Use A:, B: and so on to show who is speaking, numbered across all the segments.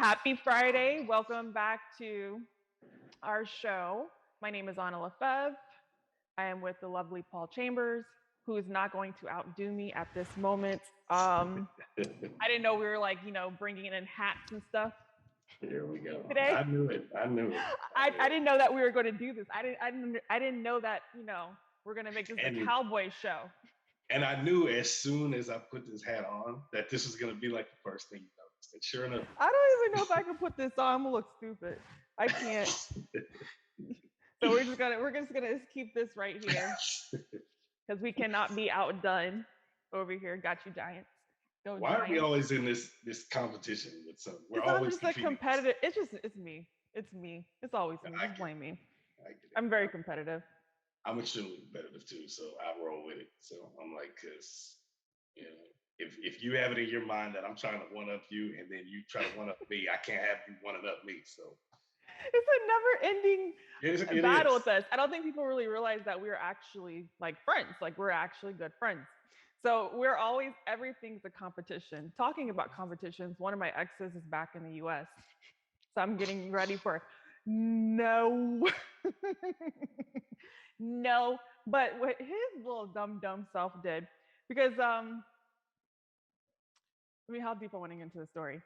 A: Happy Friday. Welcome back to our show. My name is Anna Lefebvre. I am with the lovely Paul Chambers, who is not going to outdo me at this moment. I didn't know we were bringing in hats and stuff.
B: Here we go.
A: Today.
B: I knew it.
A: I didn't know that we were going to do this. I didn't know that, we're going to make this a cowboy show.
B: And I knew as soon as I put this hat on that this was going to be like the first thing you noticed. And sure enough.
A: I don't even know if I can put this on. I'm going to look stupid. I can't. So we're just gonna keep this right here because we cannot be outdone over here. Got you, Giants.
B: Go Why Giants. Are we always in this competition with some?
A: We're always just a competitive. It's me. It's always me. Just blame me. I'm very competitive.
B: I'm extremely competitive too, so I roll with it. So I'm like, because if you have it in your mind that I'm trying to one up you, and then you try to one up me, I can't have you one up me. So.
A: It's a never-ending battle with us. I don't think people really realize that we're actually like friends. Like we're actually good friends. So we're always, everything's a competition. Talking about competitions, one of my exes is back in the US. So I'm getting ready for no. No. But what his little dumb self did, because how deep I want to get into the story.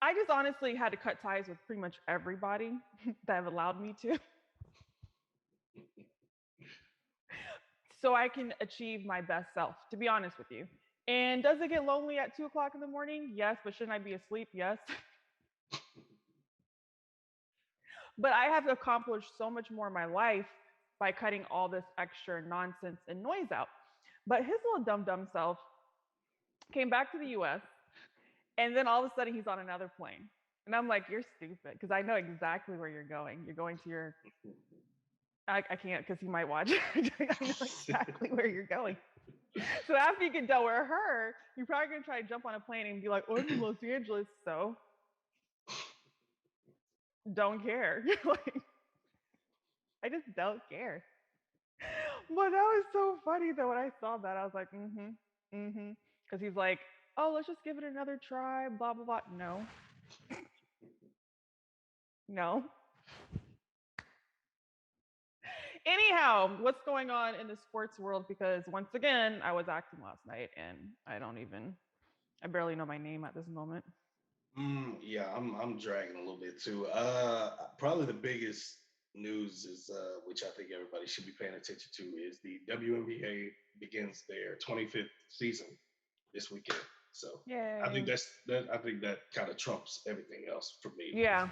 A: I just honestly had to cut ties with pretty much everybody that have allowed me to. So I can achieve my best self, to be honest with you. And does it get lonely at 2:00 in the morning? Yes, but shouldn't I be asleep? Yes. But I have accomplished so much more in my life by cutting all this extra nonsense and noise out. But his little dumb self came back to the US. And then all of a sudden he's on another plane. And I'm like, you're stupid. Because I know exactly where you're going. You're going to your, I can't because he might watch. I know exactly where you're going. So after you get done with her, you're probably going to try to jump on a plane and be like, oh, I'm in Los Angeles. So don't care. I just don't care. But that was so funny though. When I saw that, I was like, Because he's like, oh, let's just give it another try, blah, blah, blah. No. No. Anyhow, what's going on in the sports world? Because once again, I was acting last night and I barely know my name at this moment.
B: Yeah, I'm dragging a little bit too. Probably the biggest news is, which I think everybody should be paying attention to, is the Wnba begins their 25th season this weekend. So
A: Yay.
B: I think that kind of trumps everything else for me.
A: Yeah.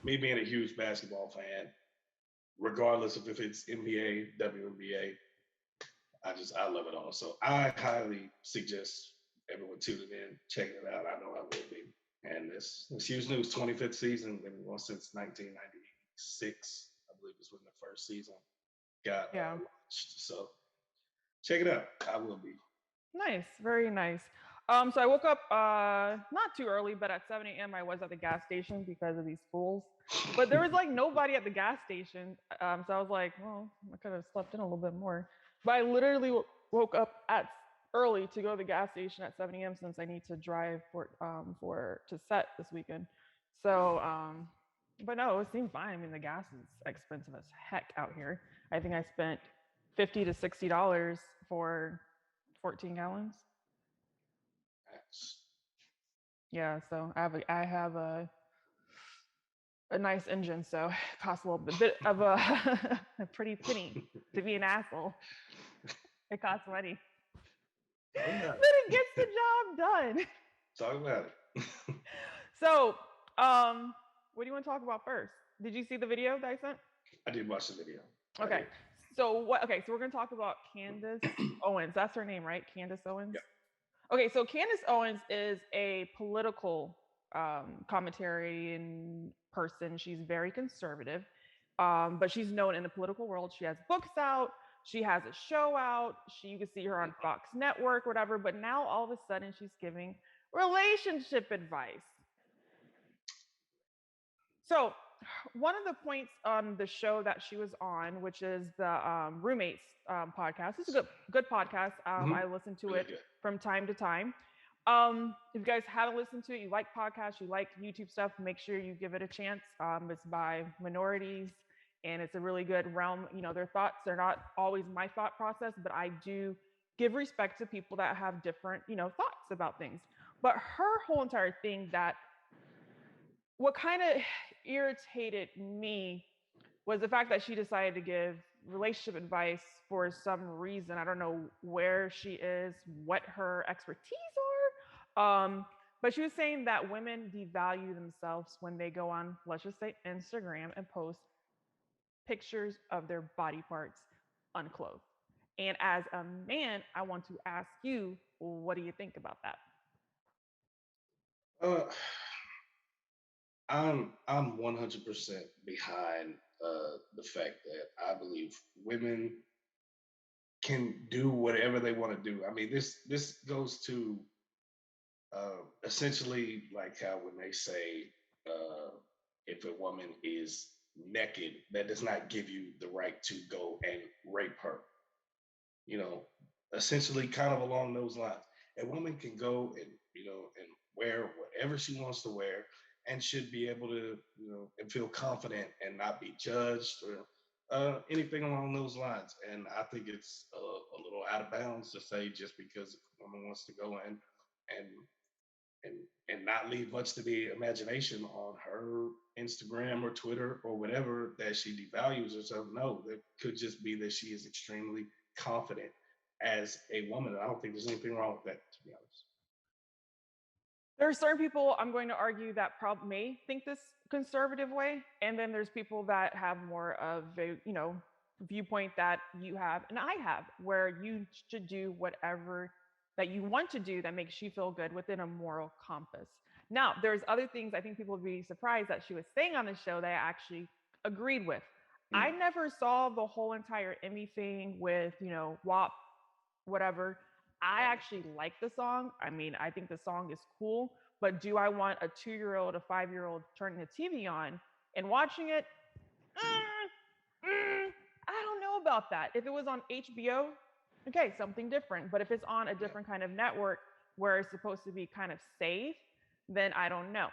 B: Me being a huge basketball fan, regardless of if it's NBA, WNBA, I love it all. So I highly suggest everyone tuning in, checking it out. I know I will be. And this huge news, 25th season, been going since 1996. I believe is when the first season got launched. So check it out. I will be.
A: Nice, very nice. So I woke up not too early, but at 7 a.m. I was at the gas station because of these fools. But there was like nobody at the gas station. So I was like, well, I could have slept in a little bit more. But I literally woke up early to go to the gas station at 7 a.m. since I need to drive to set this weekend. So, but no, it seemed fine. I mean, the gas is expensive as heck out here. I think I spent $50 to $60 for 14 gallons. Yeah, so I have a nice engine, so it costs a little bit of a pretty penny to be an asshole. It costs money. But it gets the job done.
B: Talk about it.
A: So, what do you want to talk about first? Did you see the video that I sent?
B: I did watch the video.
A: Okay. So we're going to talk about Candace Owens. That's her name, right? Candace Owens?
B: Yeah.
A: Okay, so Candace Owens is a political commentary person. She's very conservative, but she's known in the political world. She has books out. She has a show out. You can see her on Fox Network, whatever. But now all of a sudden she's giving relationship advice. So one of the points on the show that she was on, which is the Roommates podcast. It's a good podcast. I listen to it from time to time. If you guys haven't listened to it, you like podcasts, you like YouTube stuff, make sure you give it a chance. It's by minorities, and it's a really good realm. Their thoughts are not always my thought process, but I do give respect to people that have different, thoughts about things. But her whole entire thing, that what kind of irritated me was the fact that she decided to give relationship advice for some reason. I don't know where she is, what her expertise are. But she was saying that women devalue themselves when they go on, let's just say, Instagram and post pictures of their body parts unclothed. And as a man, I want to ask you, what do you think about that?
B: Uh, I'm 100% behind the fact that I believe women can do whatever they want to do. I mean, this goes to essentially like how when they say if a woman is naked, that does not give you the right to go and rape her. You know, essentially, kind of along those lines. A woman can go and and wear whatever she wants to wear, and should be able to and feel confident and not be judged or anything along those lines. And I think it's a little out of bounds to say just because a woman wants to go in and and and not leave much to the imagination on her Instagram or Twitter or whatever that she devalues herself. No, it could just be that she is extremely confident as a woman. And I don't think there's anything wrong with that, to be honest.
A: There are certain people, I'm going to argue, that probably may think this conservative way, and then there's people that have more of a viewpoint that you have and I have, where you should do whatever that you want to do that makes you feel good within a moral compass. Now, there's other things I think people would be surprised that she was saying on the show that I actually agreed with. I
B: Mm,
A: never saw the whole entire Emmy thing with WAP, whatever. I
B: right.
A: actually like the song. I mean, I think the song is cool, but do I want a 2 year old, a 5 year old turning the TV on and watching it? I don't know about that. If it was on HBO, okay, something different. But if it's on a
B: Yeah.
A: different kind of network where it's supposed to be kind of safe, then I don't know.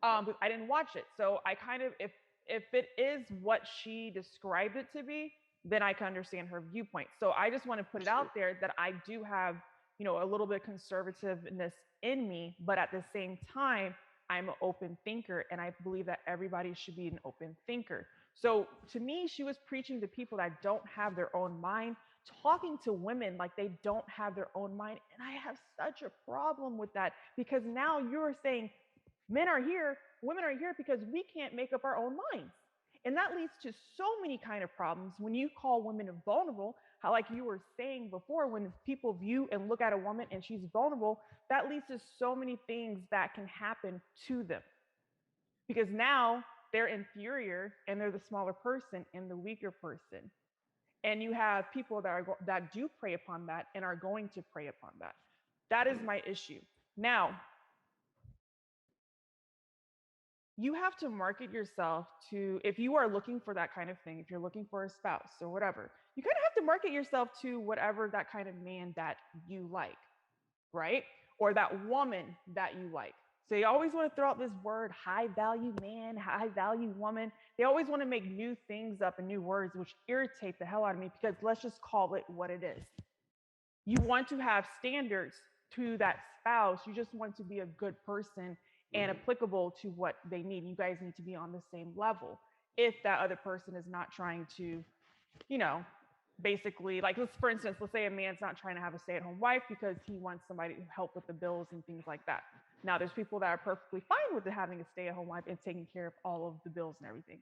B: Right.
A: But I didn't watch it, so I kind of, if it is what she described it to be, then I can understand her viewpoint. So I just want to put it
B: Sure.
A: out there that I do have a little bit of conservativeness in me, but at the same time, I'm an open thinker, and I believe that everybody should be an open thinker. So to me, she was preaching to people that don't have their own mind, talking to women like they don't have their own mind. And I have such a problem with that, because now you're saying men are here, women are here because we can't make up our own minds. And that leads to so many kind of problems when you call women vulnerable. How, like you were saying before, when people view and look at a woman and she's vulnerable, that leads to so many things that can happen to them, because now they're inferior and they're the smaller person and the weaker person. And you have people that do prey upon that and are going to prey upon that. That is
B: Mm,
A: my issue. Now, you have to market yourself to, if you are looking for that kind of thing, if you're looking for a spouse or whatever, you kind of have to market yourself to whatever that kind of man that you like, right? Or that woman that you like. So they always want to throw out this word, high value man, high value woman. They always want to make new things up and new words, which irritate the hell out of me, because let's just call it what it is. You want to have standards to that spouse. You just want to be a good person and
B: mhm.
A: applicable to what they need. You guys need to be on the same level. If that other person is not trying to, you know, basically, like, let's, for instance, let's say a man's not trying to have a stay-at-home wife because he wants somebody to help with the bills and things like that. Now, there's people that are perfectly fine with having a stay-at-home wife and taking care of all of the bills and everything.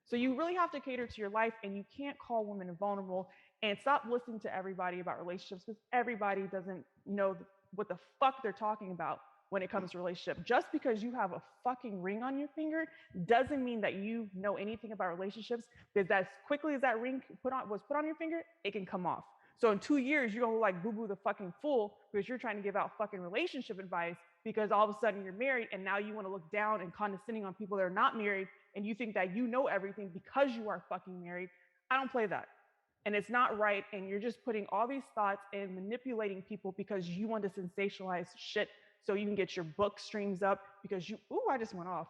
A: So you really have to cater to your life, and you can't call women vulnerable, and stop listening to everybody about relationships, because everybody doesn't know what the fuck they're talking about when it comes to relationship. Just because you have a fucking ring on your finger doesn't mean that you know anything about relationships, because as quickly as that ring was put on your finger, it can come off. So in 2 years, you're gonna look like Boo Boo the fucking fool, because you're trying to give out fucking relationship advice, because all of a sudden you're married and now you want to look down and condescending on people that are not married, and you think that you know everything because you are fucking married. I don't play that. And it's not right. And you're just putting all these thoughts and manipulating people because you want to sensationalize shit so you can get your book streams up because I just went off.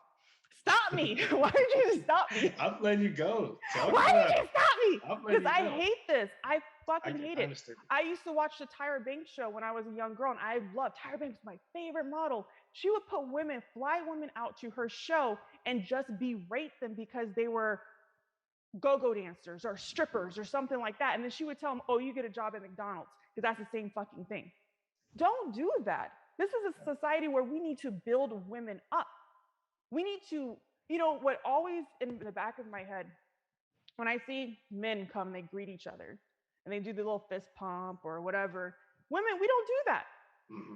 A: Stop me. Why did you stop me?
B: I'm letting you go.
A: Why did you stop me? Because I
B: go.
A: hate this. I fucking hate it.
B: Understand.
A: I used to watch the Tyra Banks show when I was a young girl, and I loved Tyra Banks, my favorite model. She would fly women out to her show and just berate them because they were go-go dancers or strippers or something like that. And then she would tell them, oh, you get a job at McDonald's because that's the same fucking thing. Don't do that. This is a society where we need to build women up. We need to, what always in the back of my head, when I see men come, they greet each other and they do the little fist pump or whatever. Women, we don't do that. Mm-hmm.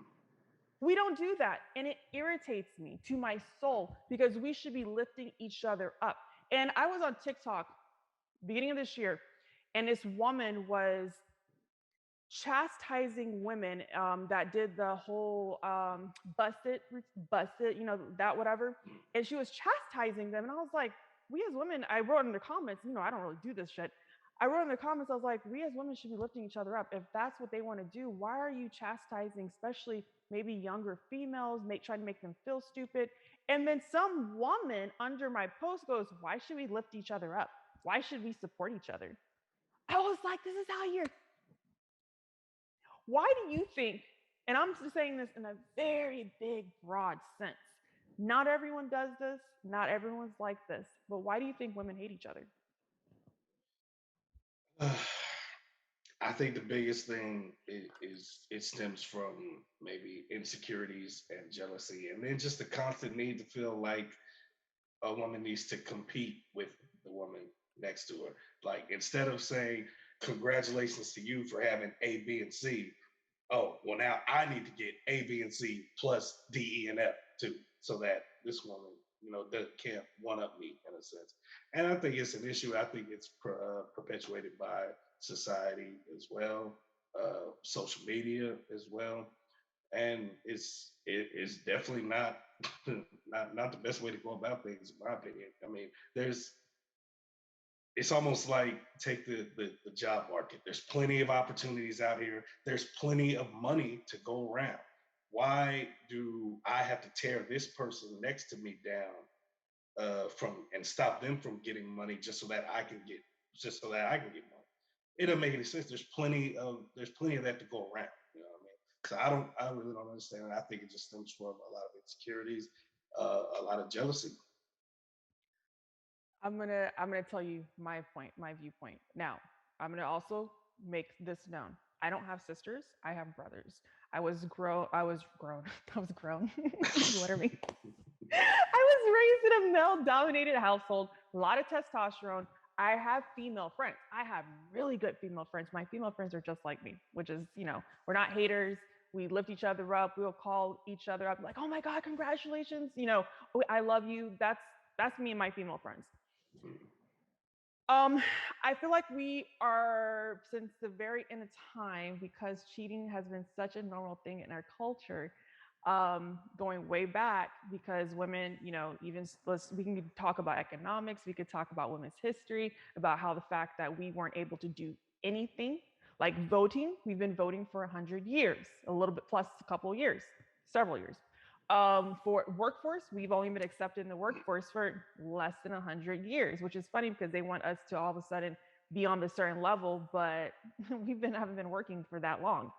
A: We don't do that. And it irritates me to my soul because we should be lifting each other up. And I was on TikTok beginning of this year, and this woman was chastising women that did the whole bust it, that whatever. And she was chastising them. And I was like, we as women, I wrote in the comments, I don't really do this shit. I wrote in the comments, I was like, we as women should be lifting each other up. If that's what they want to do, why are you chastising, especially maybe younger females, trying to make them feel stupid? And then some woman under my post goes, why should we lift each other up? Why should we support each other? I was like, this is how you're. Why do you think, and I'm just saying this in a very big, broad sense, not everyone does this, not everyone's like this, but why do you think women hate each other?
B: I think the biggest thing is it stems from maybe insecurities and jealousy, and then just the constant need to feel like a woman needs to compete with the woman next to her. Like, instead of saying, congratulations to you for having A, B, and C, oh, well, now I need to get A, B, and C plus D, E, and F too, so that this woman, can't one-up me in a sense. And I think it's an issue. I think it's perpetuated by society as well, social media as well, and it's definitely not not the best way to go about things, in my opinion. I mean, it's almost like take the job market. There's plenty of opportunities out here. There's plenty of money to go around. Why do I have to tear this person next to me down and stop them from getting money just so that I can get money? It doesn't make any sense. There's plenty of that to go around. You know what I mean? So I really don't understand it. I think it just stems from a lot of insecurities, a lot of jealousy.
A: I'm gonna tell you my viewpoint. Now, I'm gonna also make this known. I don't have sisters. I have brothers. I was grown. I was grown. What are me? I was raised in a male-dominated household. A lot of testosterone. I have female friends. I have really good female friends. My female friends are just like me, which is, we're not haters. We lift each other up. We'll call each other up like, oh my God, congratulations. I love you. That's me and my female friends. I feel like we are, since the very end of time, because cheating has been such a normal thing in our culture, going way back, because women, we can talk about economics, we could talk about women's history, about how the fact that we weren't able to do anything, like voting. We've been voting for 100 years, a little bit plus a couple of years, several years. For workforce, we've only been accepted in the workforce for less than 100 years, which is funny because they want us to all of a sudden be on a certain level, but haven't been working for that long.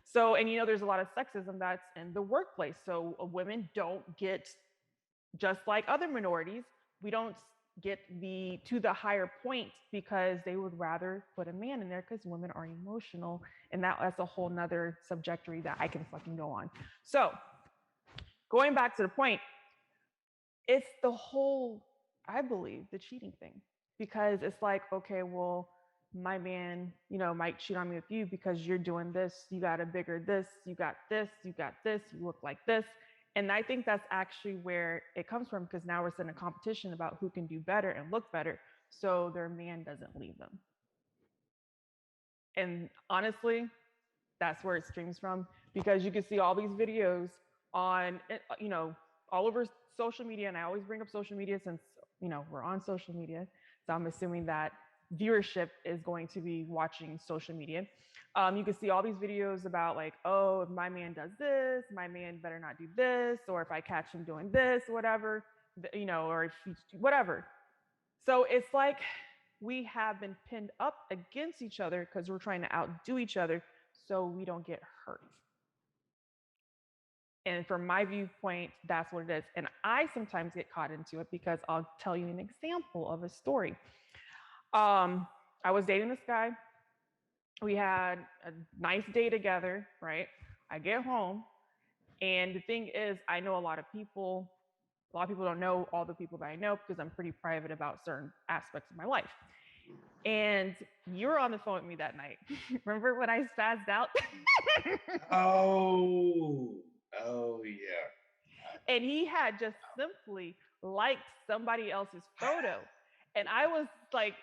A: So, and there's a lot of sexism that's in the workplace. So women don't get, just like other minorities, we don't get to the higher point because they would rather put a man in there because women are emotional, and that's a whole nother subjectory that I can fucking go on. So, going back to the point, it's the whole, I believe, the cheating thing. Because it's like, okay, well, my man, might cheat on me with you because you're doing this, you got a bigger this, you got this, you look like this. And I think that's actually where it comes from, because now we're in a competition about who can do better and look better, so their man doesn't leave them. And honestly, that's where it streams from, because you can see all these videos on, all over social media. And I always bring up social media since, we're on social media. So I'm assuming that viewership is going to be watching social media. You can see all these videos about like, oh, if my man does this, my man better not do this, or if I catch him doing this, whatever, or if he, whatever. So it's like we have been pinned up against each other because we're trying to outdo each other so we don't get hurt. And from my viewpoint, that's what it is. And I sometimes get caught into it because I'll tell you an example of a story. I was dating this guy. We had a nice day together, right? I get home, and the thing is, I know a lot of people. A lot of people don't know all the people that I know because I'm pretty private about certain aspects of my life. And you were on the phone with me that night. Remember when I spazzed out?
B: Oh yeah.
A: And he had just simply liked somebody else's photo. And I was like,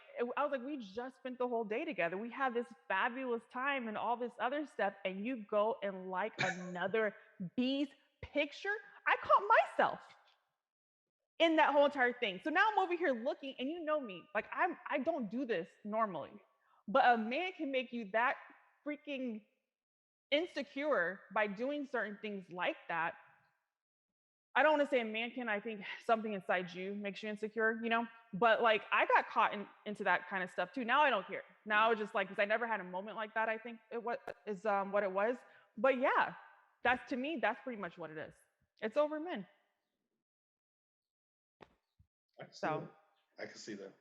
A: we just spent the whole day together. We had this fabulous time and all this other stuff. And you go and like another bee's picture. I caught myself in that whole entire thing. So now I'm over here looking, and you know me, like I don't do this normally, but a man can make you that freaking insecure by doing certain things like that. I don't want to say a man can. I think something inside you makes you insecure, But like I got caught into that kind of stuff too. Now I don't care. Now it's just like, because I never had a moment like that. I think it was what it was. But yeah, that's, to me, that's pretty much what it is. It's over men.
B: I can see that.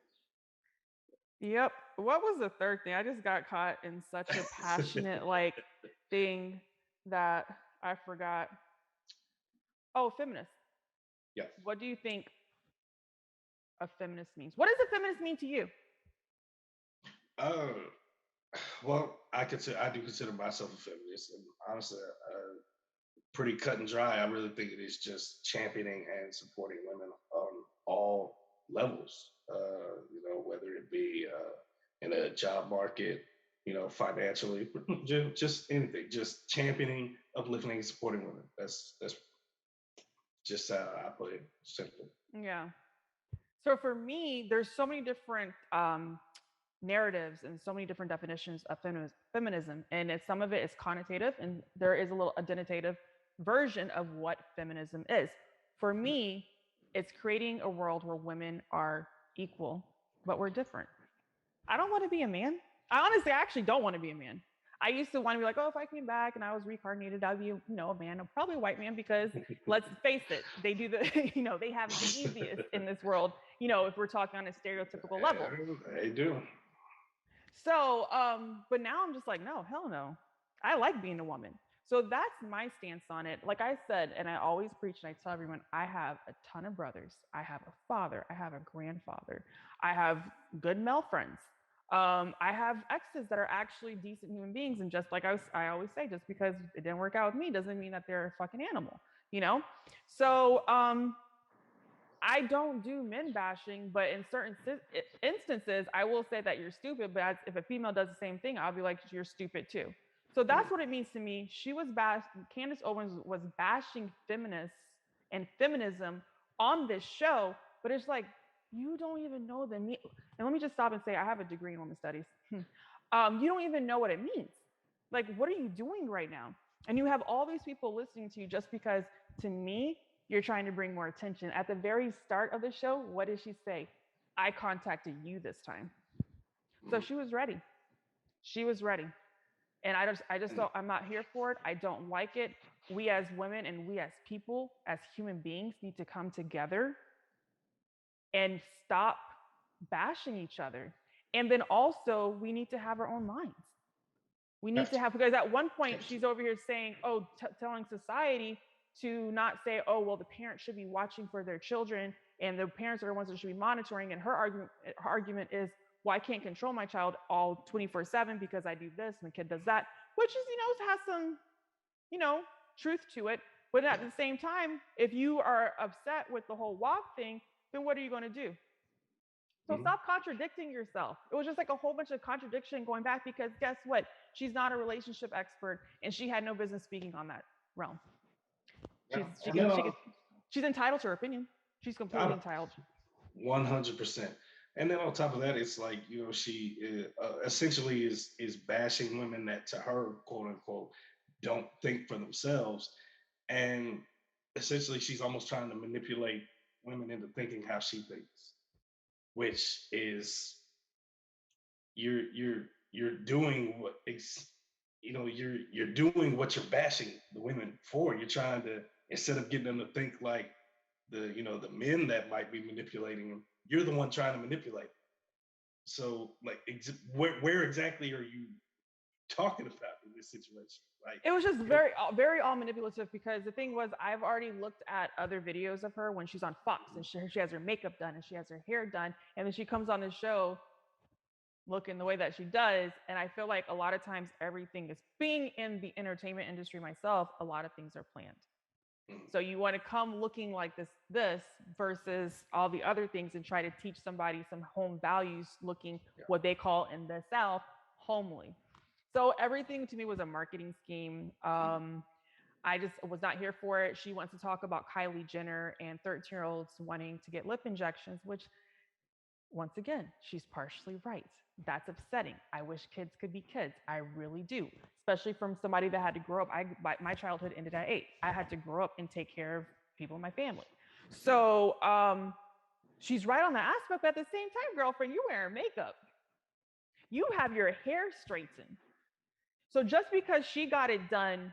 A: Yep. What was the third thing? I just got caught in such a passionate like thing that I forgot. Oh, feminist.
B: Yes.
A: What do you think a feminist means? What does a feminist mean to you?
B: Well, I do consider myself a feminist, and honestly, pretty cut and dry. I really think it is just championing and supporting women on all levels. Whether it be in a job market, financially, just anything, just championing, uplifting, and supporting women. That's just how I put it, simple.
A: Yeah. So for me, there's so many different narratives and so many different definitions of feminism, and some of it is connotative, and there is a little identitative version of what feminism is. For me, it's creating a world where women are equal, but we're different. I don't want to be a man. I actually don't want to be a man. I used to want to be like, oh, if I came back and I was reincarnated, I'd be, a man, probably a white man, because let's face it, they do they have it the easiest in this world, if we're talking on a stereotypical level.
B: They do.
A: So, but now I'm just like, no, hell no. I like being a woman. So that's my stance on it. Like I said, and I always preach and I tell everyone, I have a ton of brothers. I have a father. I have a grandfather. I have good male friends. I have exes that are actually decent human beings. And just like I always say, just because it didn't work out with me doesn't mean that they're a fucking animal, So I don't do men bashing, but in certain instances, I will say that you're stupid. But if a female does the same thing, I'll be like, you're stupid too. So that's what it means to me. Candace Owens was bashing feminists and feminism on this show, but it's like, you don't even know the meaning. And let me just stop and say, I have a degree in women's studies. You don't even know what it means. Like, what are you doing right now? And you have all these people listening to you just because, to me, you're trying to bring more attention. At the very start of the show, what did she say? I contacted you this time. So she was ready. She was ready. And I just don't, I'm not here for it. I don't like it. We as women and we as people, as human beings, need to come together and stop bashing each other. And then also, we need to have our own minds. We need to have, because at one point she's over here saying, telling society to not say, oh, well, the parents should be watching for their children and the parents are the ones that should be monitoring. And her argument is, well, I can't control my child all 24/7 because I do this and the kid does that, which is, has some, truth to it. But at the same time, if you are upset with the whole walk thing, then what are you going to do? So stop contradicting yourself. It was just like a whole bunch of contradiction going back, because guess what? She's not a relationship expert and she had no business speaking on that realm. She's entitled to her opinion. She's completely entitled.
B: 100%. And then on top of that, it's like, you know, she essentially is bashing women that to her, quote unquote, don't think for themselves. And essentially she's almost trying to manipulate women into thinking how she thinks, which is you're doing what you know, you're doing what you're bashing the women for. You're trying to, instead of getting them to think like the, you know, the men that might be manipulating them, you're the one trying to manipulate. So like where exactly are you talking about in this situation? Like
A: It was just very all manipulative, because the thing was, I've already looked at other videos of her when she's on Fox and she has her makeup done and she has her hair done, and then she comes on the show looking the way that she does. And I feel like a lot of times everything is, being in the entertainment industry myself, a lot of things are planned. So you want to come looking like this versus all the other things, and try to teach somebody some home values looking what they call in the South homely. So everything to me was a marketing scheme. I just was not here for it. She wants to talk about Kylie Jenner and 13-year-olds wanting to get lip injections, which, once again, she's partially right. That's upsetting. I wish kids could be kids. I really do, especially from somebody that had to grow up. My childhood ended at 8. I had to grow up and take care of people in my family. So she's right on the aspect, but at the same time, girlfriend, you're wearing makeup. You have your hair straightened. So just because she got it done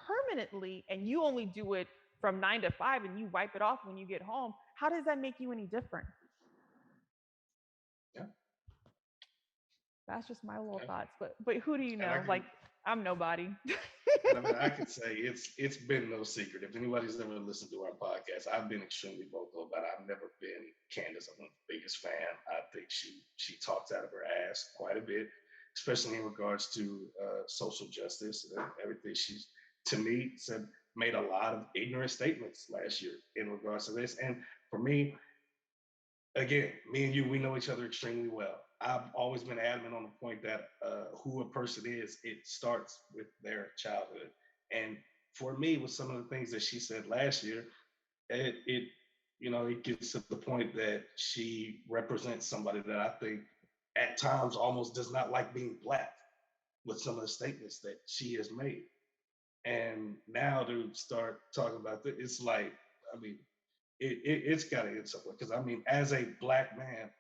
A: permanently and you only do it from 9 to 5 and you wipe it off when you get home, how does that make you any different?
B: Yeah.
A: That's just my little thoughts. But who do you know?
B: Can,
A: like, I'm nobody.
B: and I mean, I could say it's been no secret. If anybody's ever listened to our podcast, I've been extremely vocal about it. I've never been Candace. I'm the biggest fan. I think she talks out of her ass quite a bit, especially in regards to social justice and everything. She's, to me, made a lot of ignorant statements last year in regards to this. And for me, again, me and you, we know each other extremely well. I've always been adamant on the point that who a person is, it starts with their childhood. And for me, with some of the things that she said last year, it you know, it gets to the point that she represents somebody that I think at times almost does not like being black with some of the statements that she has made. And now to start talking about this, it's like, I mean, it's got to get somewhere. Because I mean, as a black man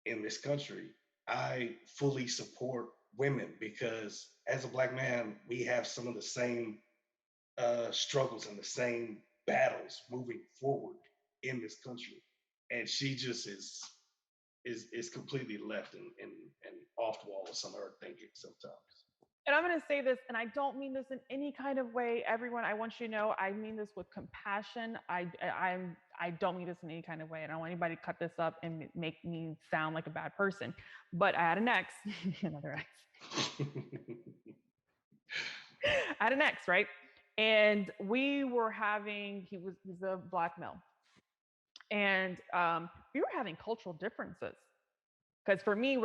B: in this country, I fully support women because as a black man, we have some of the same struggles and the same battles moving forward in this country. And she just is completely left and off the wall with some of her thinking sometimes.
A: And I'm going to say this, and I don't mean this in any kind of way. Everyone, I want you to know, I mean this with compassion. I don't mean this in any kind of way. I don't want anybody to cut this up and make me sound like a bad person. But I had an ex, another ex. I had an ex, right? And we were having, he's a black male. And we were having cultural differences. Because for me,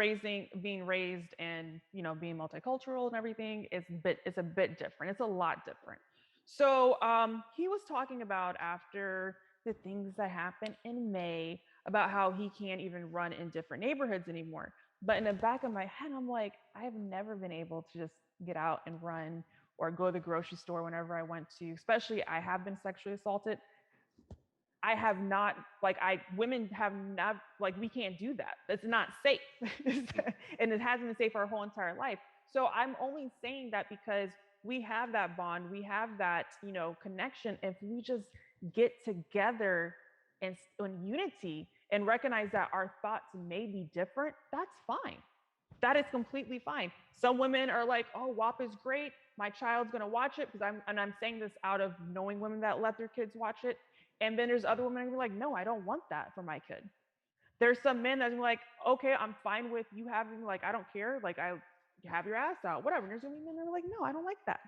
A: being raised and, you know, being multicultural and everything is it's a bit different. It's a lot different. So he was talking about, after the things that happened in May, about how he can't even run in different neighborhoods anymore. But in the back of my head, I'm like, I have never been able to just get out and run or go to the grocery store whenever I went to. Especially, I have been sexually assaulted. I have not, women have not, we can't do that. That's not safe. And it hasn't been safe our whole entire life. So I'm only saying that because we have that bond, we have that, you know, connection. If we just get together and in unity and recognize that our thoughts may be different, that's fine. That is completely fine. Some women are like, oh, WAP is great. My child's going to watch it, because I'm saying this out of knowing women that let their kids watch it. And then there's other women that are like, no, I don't want that for my kid. There's some men that are like, okay, I'm fine with you having, I don't care. I have your ass out, whatever. And there's women that are like, no, I don't like that.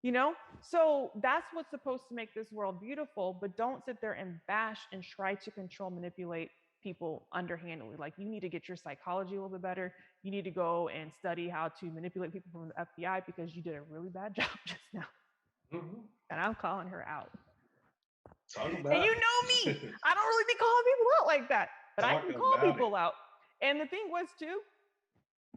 A: You know? So that's what's supposed to make this world beautiful, but don't sit there and bash and try to control, manipulate people underhandedly. You need to get your psychology a little bit better. You need to go and study how to manipulate people from the FBI, because you did a really bad job just now. Mm-hmm. And I'm calling her out.
B: Talk about
A: and you know me. I don't really be calling people out like that. but I
B: Talk
A: can call
B: about it.
A: people out. And the thing was too,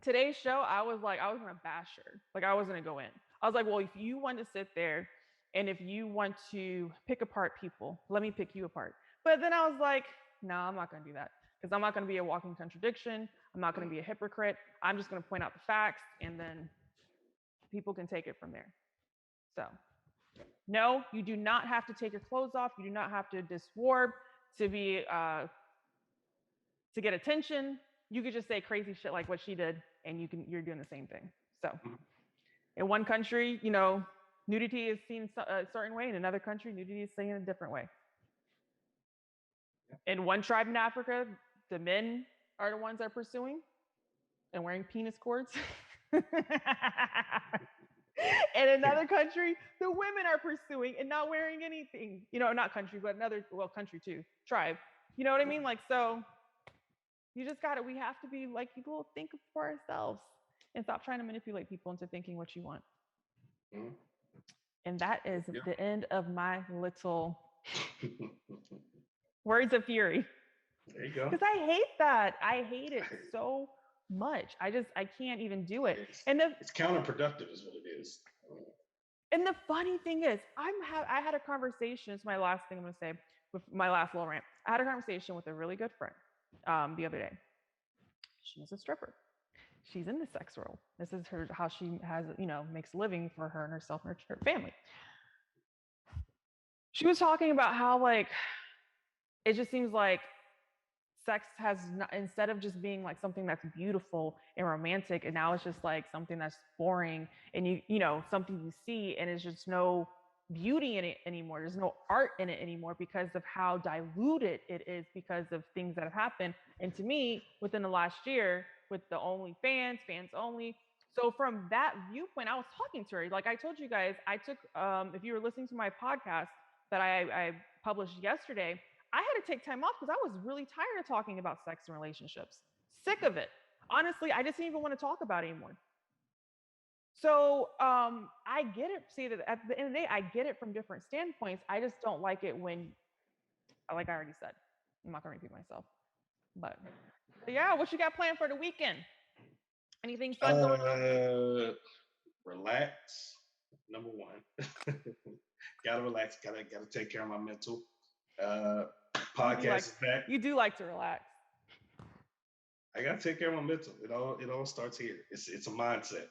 A: today's show, I was gonna bash her. Like I wasn't gonna go in. I was like, well, if you want to sit there and if you want to pick apart people, let me pick you apart. But then I was like, no, I'm not gonna do that because I'm not gonna be a walking contradiction. I'm not gonna be a hypocrite. I'm just gonna point out the facts and then people can take it from there. So, no, you do not have to take your clothes off. You do not have to diswarp to be to get attention. You could just say crazy shit like what she did, and you're doing the same thing. So, in one country, nudity is seen a certain way. In another country, nudity is seen a different way. In one tribe in Africa, the men are the ones that are pursuing and wearing penis cords. In another country, the women are pursuing and not wearing anything. Not country, but country too, tribe. You know what I mean? Like, so you just we have to be like people, think for ourselves and stop trying to manipulate people into thinking what you want. Mm-hmm. And that is the end of my little words of fury.
B: There you go.
A: Because I hate that. I hate it so much. I can't even do it.
B: It's counterproductive is what it is.
A: And the funny thing is, I had a conversation. It's my last thing I'm going to say with my last little rant. I had a conversation with a really good friend the other day. She's a stripper. She's in the sex world. This is how she has, makes a living for her and herself and her family. She was talking about how it just seems like sex has instead of just being like something that's beautiful and romantic, and now it's just like something that's boring and something you see and it's just no beauty in it anymore. There's no art in it anymore because of how diluted it is because of things that have happened. And to me, within the last year, with the OnlyFans, fans only. So from that viewpoint, I was talking to her. Like I told you guys, I took, if you were listening to my podcast that I published yesterday, I had to take time off because I was really tired of talking about sex and relationships. Sick of it. Honestly, I just didn't even want to talk about it anymore. So I get it. See, that at the end of the day, I get it from different standpoints. I just don't like it when, like I already said, I'm not going to repeat myself. But yeah, what you got planned for the weekend? Anything fun going on?
B: Relax. Number one. Gotta relax. Gotta take care of my mental. Podcast is back.
A: You do like to relax.
B: I gotta take care of my mental. It all starts here. It's a mindset.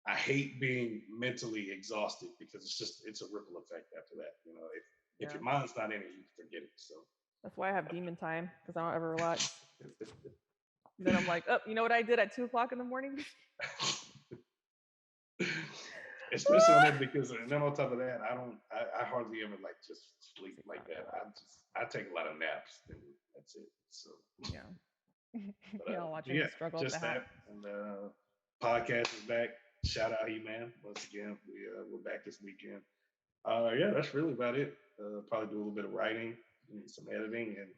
B: I hate being mentally exhausted because it's a ripple effect after that. If your mind's not in it, you forget it. So
A: that's why I have demon time, because I don't ever relax. Then I'm like, oh, you know what I did at 2:00 in the morning?
B: Especially on that, because and then on top of that, I hardly ever just sleep like that. I take a lot of naps and that's it. So
A: yeah. Watching the struggle
B: just that. And podcast is back. Shout out He-Man once again. We're back this weekend. That's really about it. Probably do a little bit of writing and some editing and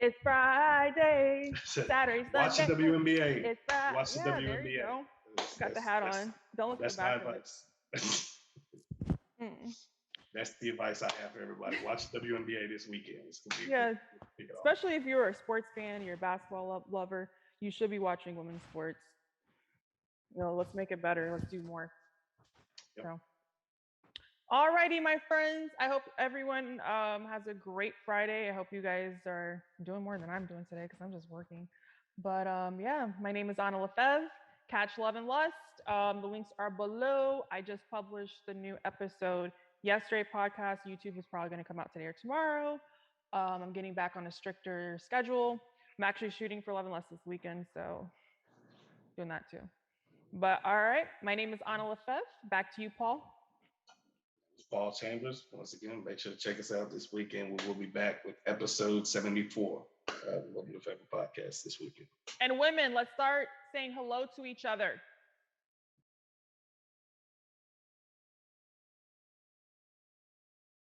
A: it's Friday, Saturday, Sunday.
B: Watch the WNBA.
A: It's Friday.
B: Watch the WNBA.
A: There you go. Got the hat on. Don't look at the back of it.
B: That's the advice I have for everybody. Watch the WNBA this weekend.
A: Especially if you're a sports fan, you're a basketball lover, you should be watching women's sports. Let's make it better. Let's do more. Yep. So. Alrighty, my friends. I hope everyone has a great Friday. I hope you guys are doing more than I'm doing today because I'm just working. But my name is Lefebvre. Catch Love and Lust. The links are below. I just published the new episode yesterday. Podcast. YouTube is probably going to come out today or tomorrow. I'm getting back on a stricter schedule. I'm actually shooting for Love and Lust this weekend, so doing that too. But all right, my name is Lefebvre. Back to you, Paul.
B: Paul Chambers. Once again, make sure to check us out this weekend. We will be back with episode 74 of the Lefebvre podcast this weekend.
A: And women, let's start saying hello to each other.